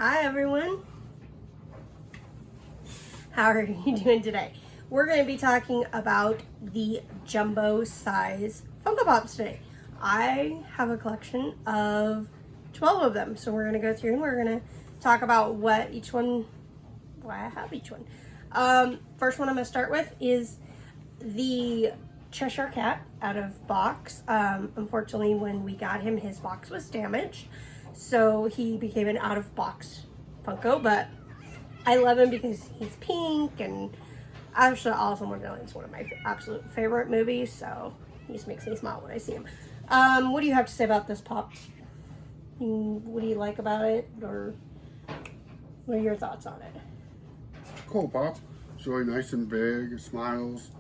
Hi everyone. How are you doing today? We're going to be talking about the jumbo size Funko Pops today. I have a collection of 12 of them. So we're going to go through and we're going to talk about why I have each one. First one I'm going to start with is the Cheshire Cat out of box. Unfortunately, when we got him, his box was damaged. So he became an out of box Funko, but I love him because he's pink and actually Alice in Wonderland is one of my absolute favorite movies. So he just makes me smile when I see him. What do you have to say about this pop? What do you like about it, or what are your thoughts on it? Cool pop. It's really nice and big. It smiles.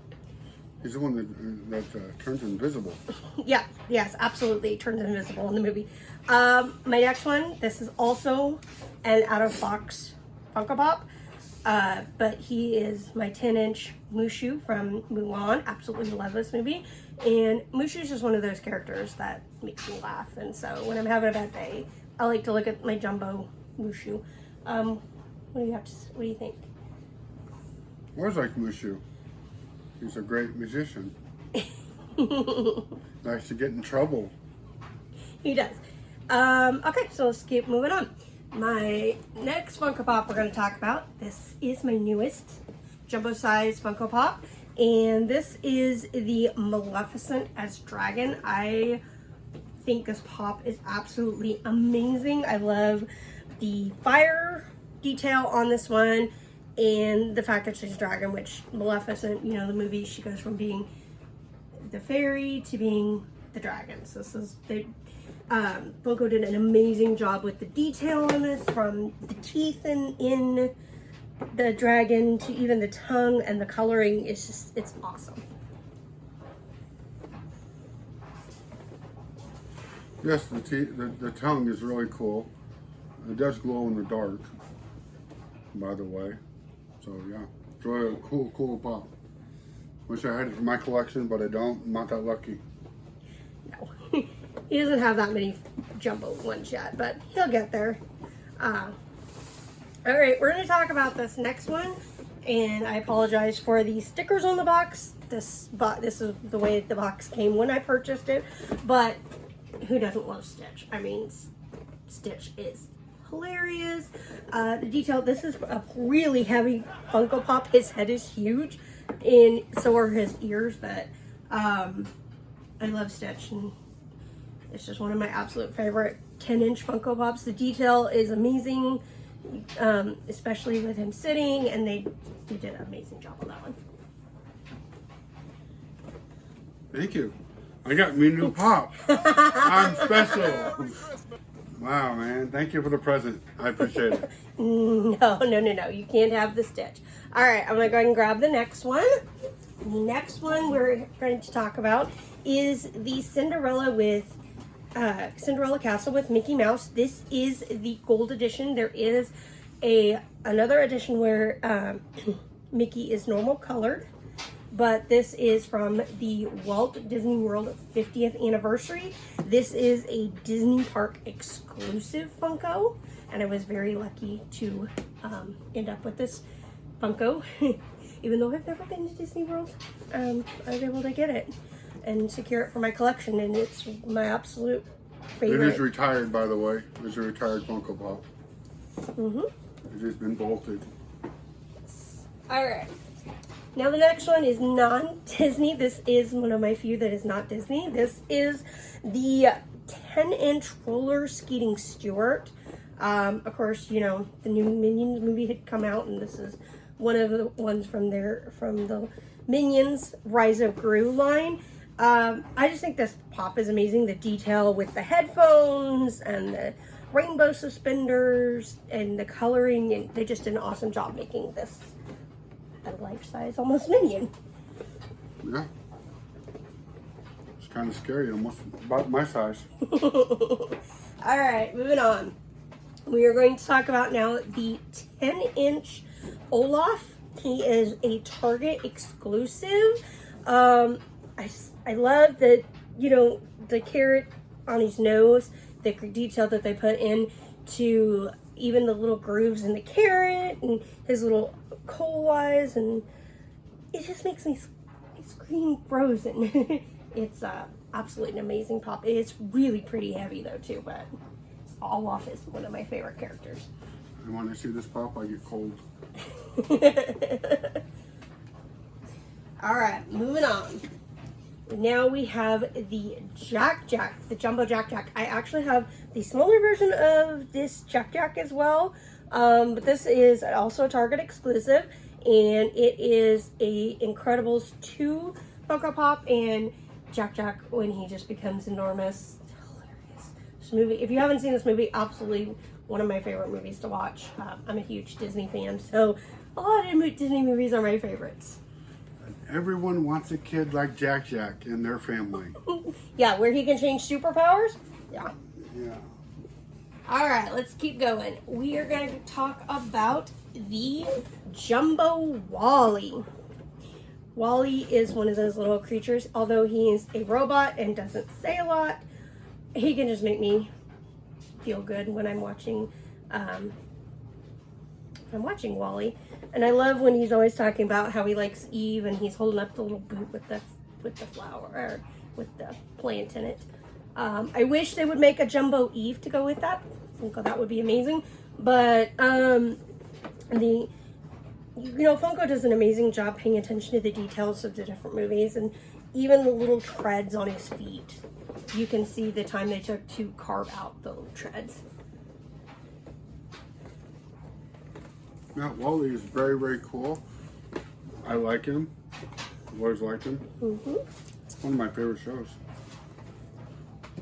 He's the one that turns invisible. Yeah, yes, absolutely. It turns invisible in the movie. My next one, this is also an out-of-box Funko Pop, but he is my 10-inch Mushu from Mulan. Absolutely love this movie. And Mushu is just one of those characters that makes me laugh. And so when I'm having a bad day, I like to look at my jumbo Mushu. What do you think? I always like Mushu. He's a great musician. Likes to get in trouble. He does. Okay, so let's keep moving on. My next Funko Pop we're going to talk about, this is my newest jumbo size Funko Pop, and this is the Maleficent as Dragon. I think this pop is absolutely amazing. I love the fire detail on this one, and the fact that she's a dragon, which Maleficent, you know, the movie, she goes from being the fairy to being the dragon. So this is, Funko did an amazing job with the detail on this, from the teeth in the dragon to even the tongue, and the coloring is just, it's awesome. Yes, the tongue is really cool. It does glow in the dark, by the way. So yeah, it's really a cool pop. Wish I had it for my collection, but I don't. I'm not that lucky. No, he doesn't have that many jumbo ones yet, but he'll get there. All right, we're going to talk about this next one, and I apologize for the stickers on the box. This is the way the box came when I purchased it, but who doesn't love Stitch? I mean, Stitch is hilarious. The detail, this is a really heavy Funko Pop. His head is huge, and so are his ears, but I love Stitch, and it's just one of my absolute favorite 10-inch Funko Pops. The detail is amazing, especially with him sitting, and they did an amazing job on that one. Thank you. I got me a new pop. I'm special. Wow, man. Thank you for the present. I appreciate it. No. You can't have the Stitch. All right, I'm going to go ahead and grab the next one. The next one we're going to talk about is the Cinderella Castle with Mickey Mouse. This is the gold edition. There is another edition where Mickey is normal colored, but this is from the Walt Disney World 50th anniversary. This is a Disney Park exclusive Funko, and I was very lucky to end up with this Funko. Even though I've never been to Disney World, I was able to get it and secure it for my collection, and it's my absolute favorite. It is retired, by the way. It's a retired Funko Pop. It's just been bolted. All right. Now the next one is non-Disney. This is one of my few that is not Disney. This is the 10-inch roller skating Stuart. Of course, you know, the new Minions movie had come out, and this is one of the ones from the Minions Rise of Gru line. I just think this pop is amazing. The detail with the headphones and the rainbow suspenders and the coloring, and they just did an awesome job making this a life-size almost Minion. Yeah. It's kind of scary, almost about my size. All right, moving on. We are going to talk about now the 10-inch Olaf. He is a Target exclusive. I love the, you know, the carrot on his nose, the detail that they put in to even the little grooves in the carrot and his little coal eyes, and it just makes me scream Frozen. It's absolutely an amazing pop. It's really pretty heavy though too, but Olaf is one of my favorite characters. And when I see this pop, I get cold. All right, moving on. Now we have the Jack Jack, the Jumbo Jack Jack. I actually have the smaller version of this Jack Jack as well, but this is also a Target exclusive, and it is a Incredibles 2 Funko Pop, and Jack Jack when he just becomes enormous. Hilarious. This movie, if you haven't seen this movie, absolutely one of my favorite movies to watch. I'm a huge Disney fan, so a lot of Disney movies are my favorites. Everyone wants a kid like Jack Jack in their family. Yeah, where he can change superpowers. Yeah. Yeah. All right, let's keep going. We are going to talk about the Jumbo Wally. Wally is one of those little creatures. Although he is a robot and doesn't say a lot, he can just make me feel good when I'm watching Wally. And I love when he's always talking about how he likes Eve, and he's holding up the little boot with the flower, or with the plant in it. I wish they would make a Jumbo Eve to go with that. I think that would be amazing. But Funko does an amazing job paying attention to the details of the different movies, and even the little treads on his feet. You can see the time they took to carve out the little treads. Yeah, Wally is very, very cool. I like him. I've always liked him. Mm-hmm. One of my favorite shows.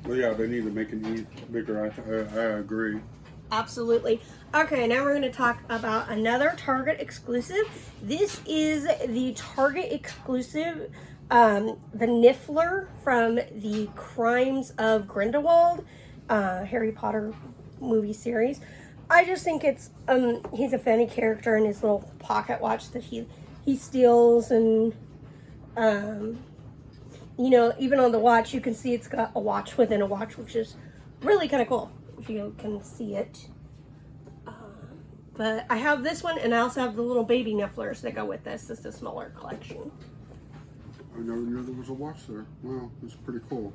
But yeah, they need to make an Eve bigger. I agree. Absolutely. Okay, now we're going to talk about another Target exclusive. This is the Target exclusive, the Niffler from the Crimes of Grindelwald, Harry Potter movie series. I just think it's he's a funny character in his little pocket watch that he steals, and even on the watch you can see it's got a watch within a watch, which is really kind of cool if you can see it. But I have this one, and I also have the little baby Nifflers that go with this. This is a smaller collection. I never knew there was a watch there. Wow, that's pretty cool.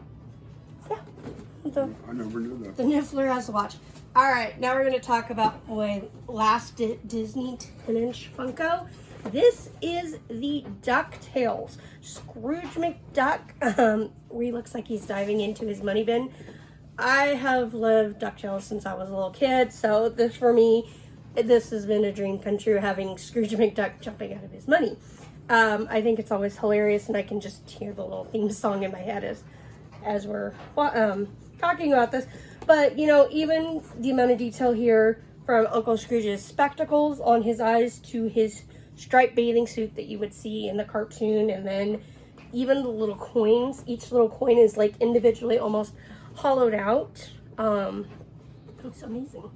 Yeah. I never knew that. The Niffler has a watch. All right, now we're going to talk about my last Disney 10-inch Funko. This is the DuckTales. Scrooge McDuck, where he looks like he's diving into his money bin. I have loved DuckTales since I was a little kid, so this has been a dream come true, having Scrooge McDuck jumping out of his money. I think it's always hilarious, and I can just hear the little theme song in my head as we're talking about this. But, even the amount of detail here, from Uncle Scrooge's spectacles on his eyes to his striped bathing suit that you would see in the cartoon, and then even the little coins. Each little coin is like individually almost hollowed out. It's amazing.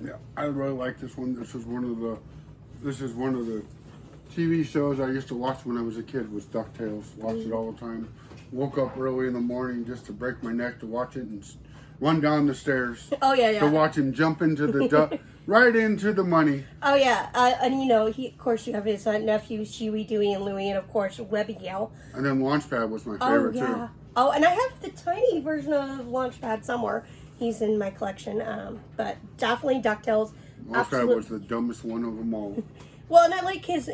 Yeah, I really like this one. This is one of the TV shows I used to watch when I was a kid. Was DuckTales. Watched it all the time. Woke up early in the morning just to break my neck to watch it, and run down the stairs. Oh yeah. To watch him jump into the right into the money. Oh yeah, and of course you have his nephews Huey, Dewey, and Louie, and of course Webby-Gale. And then Launchpad was my favorite too. Oh, and I have the tiny version of Launchpad somewhere. He's in my collection, but definitely DuckTales. Launchpad was the dumbest one of them all. Well, and I like his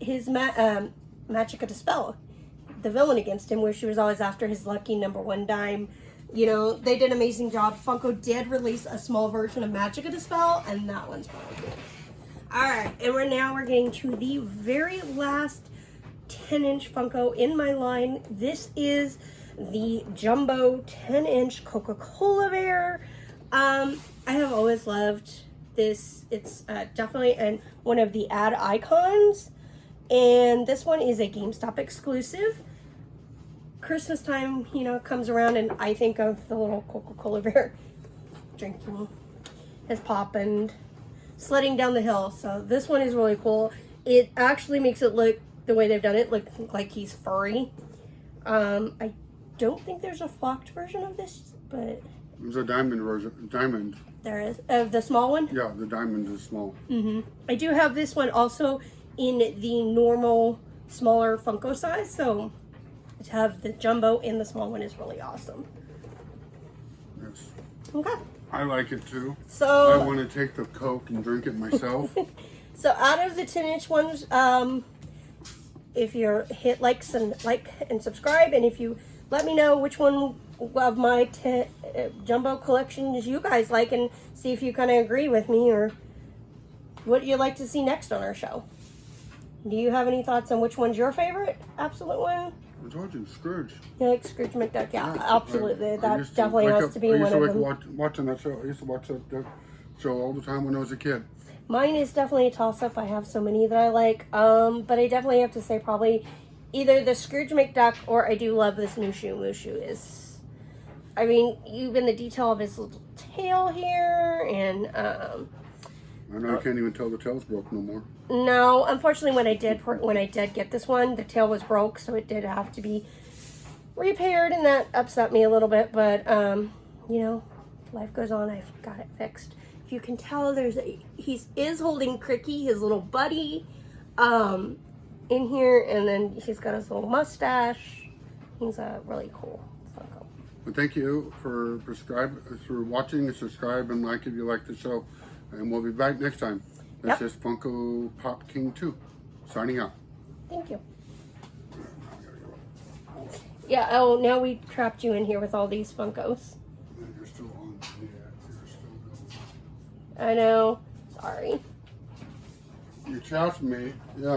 Magica de Spell, the villain against him, where she was always after his lucky #1 dime. They did an amazing job. Funko did release a small version of Magica de Spell, and that one's really cool. Alright, and we're getting to the very last 10-inch Funko in my line. This is the Jumbo 10-inch Coca-Cola Bear. I have always loved this. It's definitely one of the ad icons. And this one is a GameStop exclusive. Christmas time, comes around, and I think of the little Coca-Cola Bear drinking his pop and sledding down the hill. So this one is really cool. It actually makes it look, the way they've done it, look like he's furry. I don't think there's a flocked version of this, but There's a diamond version. Diamond. There is. The small one? Yeah, the diamond is small. I do have this one also in the normal, smaller Funko size. So to have the jumbo and the small one is really awesome. Yes. Okay. I like it too. I So, want to take the Coke and drink it myself. so out of the 10-inch ones, if you're hit like and subscribe, and if you let me know which one of my jumbo collections you guys like, and see if you kind of agree with me or what you'd like to see next on our show. Do you have any thoughts on which one's your favorite absolute one? I told you, Scrooge. You like Scrooge McDuck? Yeah, Yeah, absolutely. I That used to definitely wake has up- to be I used one to of wake them. watching that show. I used to watch that show all the time when I was a kid. Mine is definitely a toss-up. I have so many that I like. But I definitely have to say probably either the Scrooge McDuck or I do love this Mushu. Mushu is, I mean, even the detail of his little tail here, and I know I can't even tell the tail's broke no more. no, unfortunately when I did get this one, the tail was broke, so it did have to be repaired, and that upset me a little bit, but you know, life goes on. I've got it fixed. If you can tell, he is holding Cricky, his little buddy, in here, and then he's got his little mustache. He's a really cool Funko. But thank you for watching and subscribe and like if you like the show. And we'll be back next time. This Yep. is Funko Pop King 2. Signing out. Thank you. Yeah, oh, now we trapped you in here with all these Funkos. You're still on. Yeah, you're still going. I know. Sorry. You trapped me. Yeah.